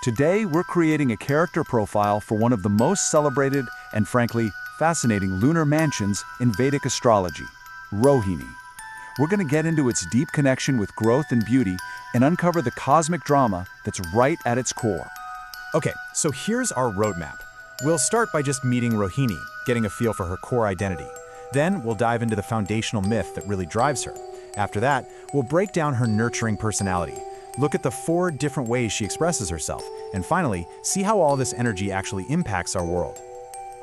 Today, we're creating a character profile for one of the most celebrated and frankly, fascinating lunar mansions in Vedic astrology, Rohini. We're going to get into its deep connection with growth and beauty and uncover the cosmic drama that's right at its core. Okay, so here's our roadmap. We'll start by just meeting Rohini, getting a feel for her core identity. Then we'll dive into the foundational myth that really drives her. After that, we'll break down her nurturing personality, look at the 4 different ways she expresses herself, and finally, see how all this energy actually impacts our world.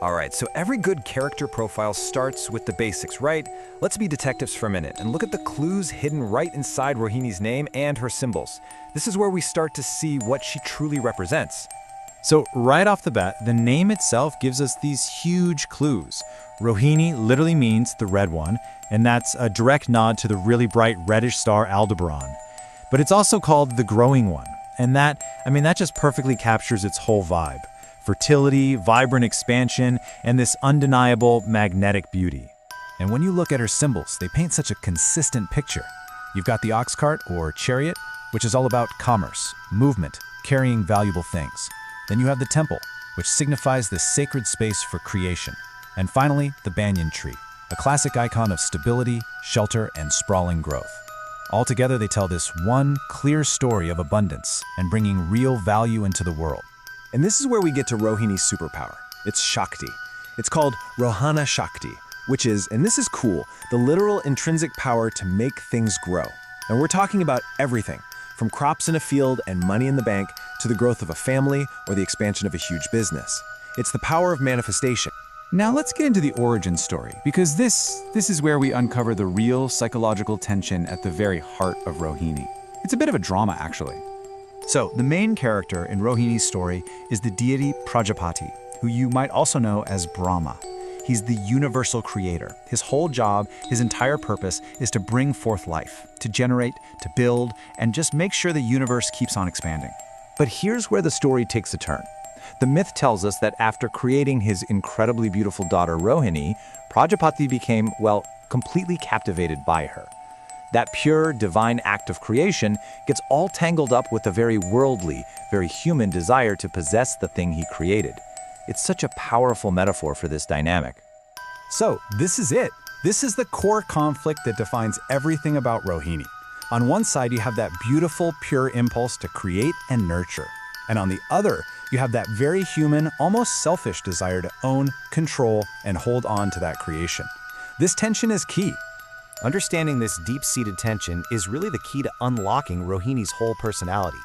All right, so every good character profile starts with the basics, right? Let's be detectives for a minute and look at the clues hidden right inside Rohini's name and her symbols. This is where we start to see what she truly represents. So right off the bat, the name itself gives us these huge clues. Rohini literally means the red one, and that's a direct nod to the really bright reddish star Aldebaran. But it's also called the growing one, and that just perfectly captures its whole vibe. Fertility, vibrant expansion, and this undeniable magnetic beauty. And when you look at her symbols, they paint such a consistent picture. You've got the ox cart or chariot, which is all about commerce, movement, carrying valuable things. Then you have the temple, which signifies the sacred space for creation. And finally, the banyan tree, a classic icon of stability, shelter, and sprawling growth. Altogether, they tell this one clear story of abundance and bringing real value into the world. And this is where we get to Rohini's superpower. It's Shakti. It's called Rohana Shakti, which is, and this is cool, the literal intrinsic power to make things grow. And we're talking about everything, from crops in a field and money in the bank to the growth of a family or the expansion of a huge business. It's the power of manifestation. Now let's get into the origin story, because this is where we uncover the real psychological tension at the very heart of Rohini. It's a bit of a drama, actually. So, the main character in Rohini's story is the deity Prajapati, who you might also know as Brahma. He's the universal creator. His whole job, his entire purpose, is to bring forth life, to generate, to build, and just make sure the universe keeps on expanding. But here's where the story takes a turn. The myth tells us that after creating his incredibly beautiful daughter Rohini, Prajapati became, completely captivated by her. That pure, divine act of creation gets all tangled up with a very worldly, very human desire to possess the thing he created. It's such a powerful metaphor for this dynamic. So, this is it. This is the core conflict that defines everything about Rohini. On one side, you have that beautiful, pure impulse to create and nurture. And on the other, you have that very human, almost selfish desire to own, control, and hold on to that creation. This tension is key. Understanding this deep-seated tension is really the key to unlocking Rohini's whole personality.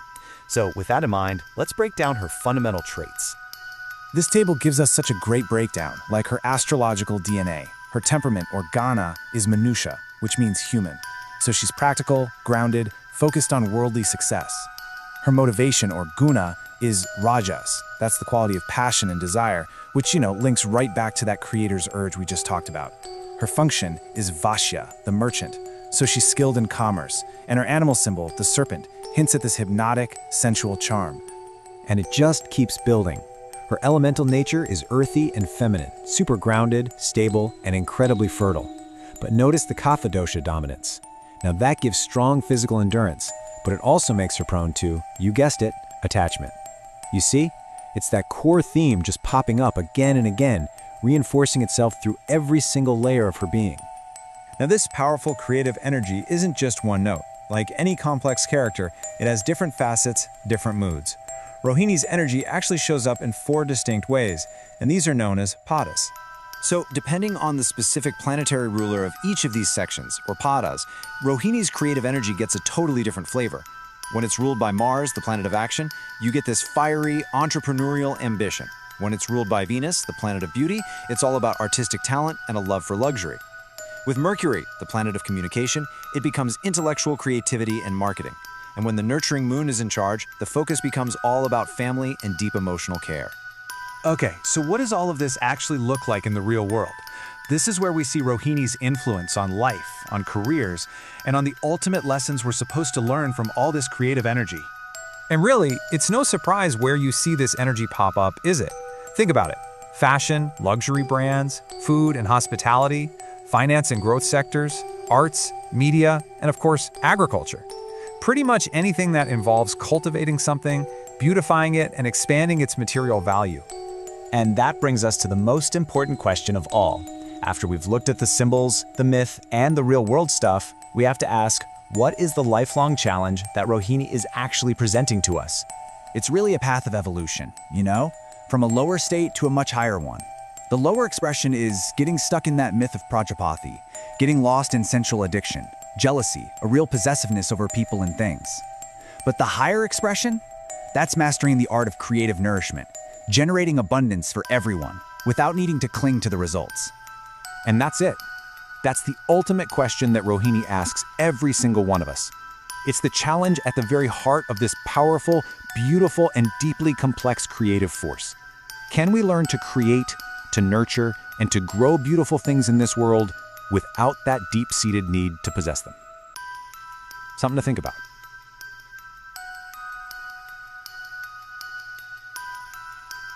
So with that in mind, let's break down her fundamental traits. This table gives us such a great breakdown, like her astrological DNA. Her temperament, or Gana, is Manusha, which means human. So she's practical, grounded, focused on worldly success. Her motivation, or Guna, is Rajas. That's the quality of passion and desire, which, links right back to that creator's urge we just talked about. Her function is Vashya, the merchant, so she's skilled in commerce, and her animal symbol, the serpent, hints at this hypnotic, sensual charm. And it just keeps building. Her elemental nature is earthy and feminine, super grounded, stable, and incredibly fertile. But notice the Kapha dosha dominance. Now that gives strong physical endurance, but it also makes her prone to, you guessed it, attachment. You see? It's that core theme just popping up again and again, reinforcing itself through every single layer of her being. Now this powerful creative energy isn't just one note. Like any complex character, it has different facets, different moods. Rohini's energy actually shows up in 4 distinct ways, and these are known as padas. So depending on the specific planetary ruler of each of these sections, or padas, Rohini's creative energy gets a totally different flavor. When it's ruled by Mars, the planet of action, you get this fiery, entrepreneurial ambition. When it's ruled by Venus, the planet of beauty, it's all about artistic talent and a love for luxury. With Mercury, the planet of communication, it becomes intellectual creativity and marketing. And when the nurturing moon is in charge, the focus becomes all about family and deep emotional care. Okay, so what does all of this actually look like in the real world? This is where we see Rohini's influence on life, on careers, and on the ultimate lessons we're supposed to learn from all this creative energy. And really, it's no surprise where you see this energy pop up, is it? Think about it. Fashion, luxury brands, food and hospitality, finance and growth sectors, arts, media, and of course, agriculture. Pretty much anything that involves cultivating something, beautifying it and expanding its material value. And that brings us to the most important question of all. After we've looked at the symbols, the myth, and the real-world stuff, we have to ask, what is the lifelong challenge that Rohini is actually presenting to us? It's really a path of evolution, you know? From a lower state to a much higher one. The lower expression is getting stuck in that myth of Prajapati, getting lost in sensual addiction, jealousy, a real possessiveness over people and things. But the higher expression? That's mastering the art of creative nourishment, generating abundance for everyone, without needing to cling to the results. And that's it. That's the ultimate question that Rohini asks every single one of us. It's the challenge at the very heart of this powerful, beautiful, and deeply complex creative force. Can we learn to create, to nurture, and to grow beautiful things in this world without that deep-seated need to possess them? Something to think about.